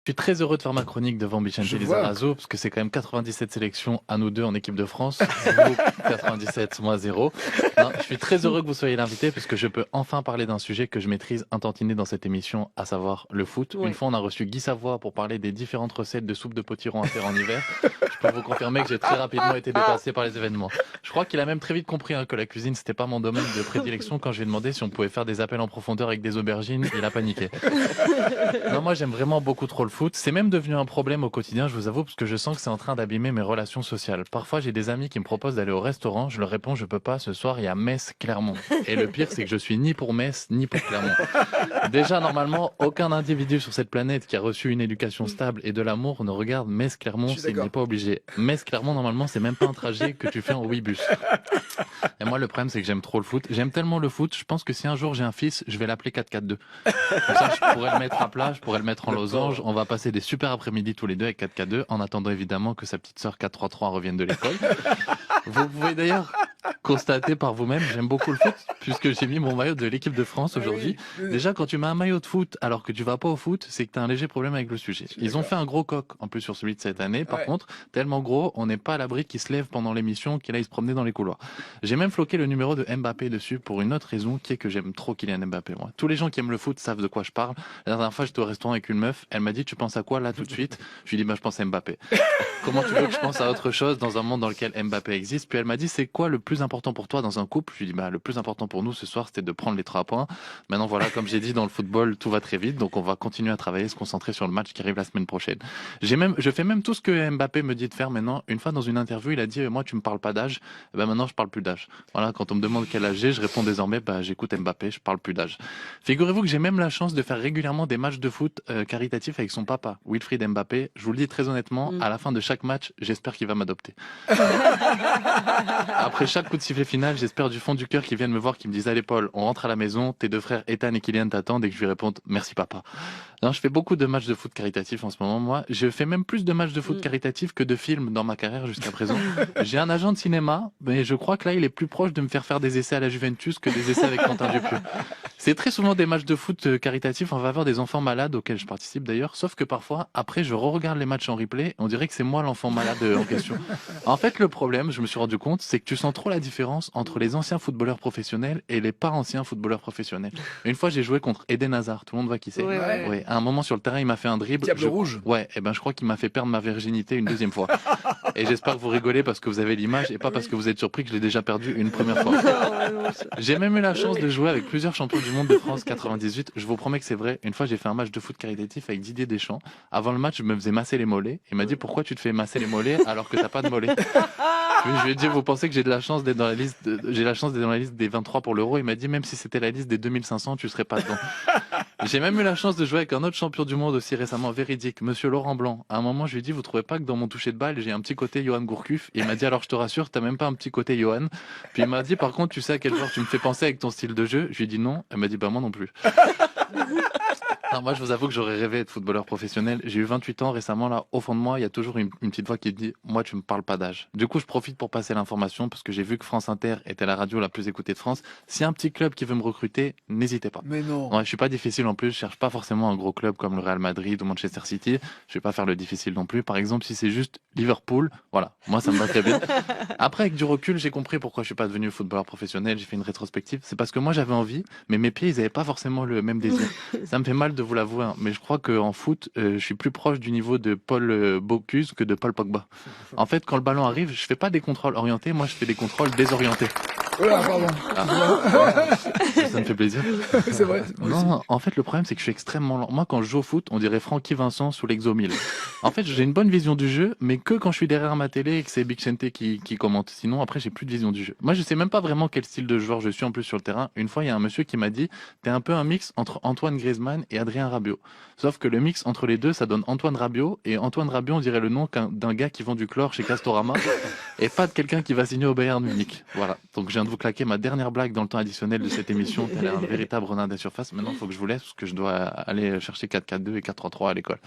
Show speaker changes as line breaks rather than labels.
Je suis très heureux de faire ma chronique devant Vicente
Je vois.
Lizarazu, parce que c'est quand même 97 sélections à nous deux en équipe de France. Vous, 97, moi 0. Non, je suis très heureux que vous soyez l'invité, parce que je peux enfin parler d'un sujet que je maîtrise un tantinet dans cette émission, à savoir le foot. Une
Ouais.
fois, on a reçu Guy Savoie pour parler des différentes recettes de soupe de potiron à faire en hiver. Je peux vous confirmer que j'ai très rapidement été dépassé par les événements. Je crois qu'il a même très vite compris que la cuisine, c'était pas mon domaine de prédilection. Quand je lui ai demandé si on pouvait faire des appels en profondeur avec des aubergines, il a paniqué. Non, moi j'aime vraiment beaucoup trop le foot. C'est même devenu un problème au quotidien, je vous avoue, parce que je sens que c'est en train d'abîmer mes relations sociales. Parfois j'ai des amis qui me proposent d'aller au restaurant, je leur réponds je peux pas, ce soir il y a Metz-Clermont. Et le pire c'est que je suis ni pour Metz ni pour Clermont. Déjà normalement, aucun individu sur cette planète qui a reçu une éducation stable et de l'amour ne regarde Metz-Clermont s'il n'est pas obligé. Metz-Clermont normalement c'est même pas un trajet que tu fais en Ouibus. Et moi le problème c'est que j'aime trop le foot. J'aime tellement le foot, je pense que si un jour j'ai un fils, je vais l'appeler 4-4-2. Comme ça je pourrais le mettre à plat, je pourrais le mettre en losange. On va passer des super après-midi tous les deux avec 4K2, en attendant évidemment que sa petite sœur 4-3-3 revienne de l'école. Vous pouvez d'ailleurs constater par vous-même, j'aime beaucoup le foot, puisque j'ai mis mon maillot de l'équipe de France aujourd'hui. Déjà, quand tu mets un maillot de foot alors que tu vas pas au foot, c'est que tu as un léger problème avec le sujet. Ils ont fait un gros coq, en plus, sur celui de cette année. Par contre, tellement gros, on n'est pas à l'abri qu'il se lève pendant l'émission, qu'il aille se promener dans les couloirs. J'ai même floqué le numéro de Mbappé dessus pour une autre raison, qui est que j'aime trop Kylian Mbappé, moi. Tous les gens qui aiment le foot savent de quoi je parle. La dernière fois, j'étais au restaurant avec une meuf, elle m'a dit, tu penses à quoi là tout de suite? Je lui ai dit, je pense à Mbappé. Comment tu veux que je pense à autre chose dans un monde dans lequel Mbappé existe? Puis elle m'a dit, c'est quoi le plus important pour toi dans un couple? Je lui ai dit, le plus important pour nous ce soir, c'était de prendre les 3 points. Maintenant, voilà, comme j'ai dit, dans le football, tout va très vite, donc on va continuer à travailler, se concentrer sur le match qui arrive la semaine prochaine. Je fais même tout ce que Mbappé me dit de faire maintenant. Une fois dans une interview, il a dit, moi, tu me parles pas d'âge. Et maintenant, je parle plus d'âge. Voilà, quand on me demande quel âge j'ai, je réponds désormais, j'écoute Mbappé, je parle plus d'âge. Figurez-vous que j'ai même la chance de faire régulièrement des matchs de foot caritatifs avec son papa, Wilfried Mbappé. Je vous le dis très honnêtement, à la fin de chaque match, j'espère qu'il va m'adopter. Après chaque coup de sifflet final, j'espère du fond du cœur qu'ils viennent me voir, qu'ils me disent, allez Paul, on rentre à la maison, tes deux frères Ethan et Kylian t'attendent, et que je lui réponde, merci papa. Non, je fais beaucoup de matchs de foot caritatifs en ce moment, moi. Je fais même plus de matchs de foot caritatifs que de films dans ma carrière jusqu'à présent. J'ai un agent de cinéma, mais je crois que là, il est plus proche de me faire faire des essais à la Juventus que des essais avec Quentin Dupieux. C'est très souvent des matchs de foot caritatifs en faveur des enfants malades auxquels je participe d'ailleurs, sauf que parfois, après, je re-regarde les matchs en replay, on dirait que c'est moi l'enfant malade en question. En fait, le problème, je me suis rendu compte, c'est que tu sens trop la différence entre les anciens footballeurs professionnels et les pas anciens footballeurs professionnels. Une fois, j'ai joué contre Eden Hazard, tout le monde voit qui c'est. Ouais. À un moment sur le terrain, il m'a fait un dribble.
Diable rouge.
Ouais, et je crois qu'il m'a fait perdre ma virginité une deuxième fois. Et j'espère que vous rigolez parce que vous avez l'image et pas parce que vous êtes surpris que je l'ai déjà perdu une première fois. J'ai même eu la chance de jouer avec plusieurs champions du monde de France 98. Je vous promets que c'est vrai. Une fois, j'ai fait un match de foot caritatif avec Didier Deschamps. Avant le match, je me faisais masser les mollets. Il m'a dit, pourquoi tu te fais masser les mollets alors que t'as pas de mollets? Je lui ai dit, vous pensez que j'ai la chance d'être dans la liste des 23 pour l'Euro? Il m'a dit, même si c'était la liste des 2500, tu serais pas dedans. J'ai même eu la chance de jouer avec un autre champion du monde aussi récemment, véridique, monsieur Laurent Blanc. À un moment, je lui ai dit, vous trouvez pas que dans mon toucher de balle, j'ai un petit côté Johan Gourcuff? Et il m'a dit, alors je te rassure, t'as même pas un petit côté Johan. Puis il m'a dit, par contre, tu sais à quel joueur tu me fais penser avec ton style de jeu? Je lui ai dit non. Elle m'a dit, moi non plus. Non, moi, je vous avoue que j'aurais rêvé d'être footballeur professionnel. J'ai eu 28 ans récemment, là. Au fond de moi, il y a toujours une petite voix qui me dit, moi, tu me parles pas d'âge. Du coup, je profite pour passer l'information parce que j'ai vu que France Inter était la radio la plus écoutée de France. Si un petit club qui veut me recruter, n'hésitez pas.
Mais non.
Ouais, je suis pas difficile en plus. Je cherche pas forcément un gros club comme le Real Madrid ou Manchester City. Je vais pas faire le difficile non plus. Par exemple, si c'est juste Liverpool, voilà. Moi, ça me va très bien. Après, avec du recul, j'ai compris pourquoi je suis pas devenu footballeur professionnel. J'ai fait une rétrospective. C'est parce que moi, j'avais envie, mais mes pieds, ils avaient pas forcément le même désir. Ça me fait mal de vous l'avouer, hein, mais je crois qu'en foot, je suis plus proche du niveau de Paul Bocuse que de Paul Pogba. En fait, quand le ballon arrive, je fais pas des contrôles orientés, moi je fais des contrôles désorientés.
Oh là, pardon.
Ça me fait plaisir.
C'est vrai.
Non, en fait, le problème, c'est que je suis extrêmement lent. Moi, quand je joue au foot, on dirait Francky Vincent sous l'Exomil. En fait, j'ai une bonne vision du jeu, mais que quand je suis derrière ma télé et que c'est Big Chente qui commente. Sinon, après, j'ai plus de vision du jeu. Moi, je sais même pas vraiment quel style de joueur je suis en plus sur le terrain. Une fois, il y a un monsieur qui m'a dit, t'es un peu un mix entre Antoine Griezmann et Adrien Rabiot. Sauf que le mix entre les deux, ça donne Antoine Rabiot, et Antoine Rabiot, on dirait le nom d'un gars qui vend du chlore chez Castorama, et pas de quelqu'un qui va signer au Bayern Munich. Voilà. Donc, je viens de vous claquer ma dernière blague dans le temps additionnel de cette émission. Elle est un véritable renard des surfaces. Maintenant, il faut que je vous laisse parce que je dois aller chercher 4-4-2 et 4-3-3 à l'école.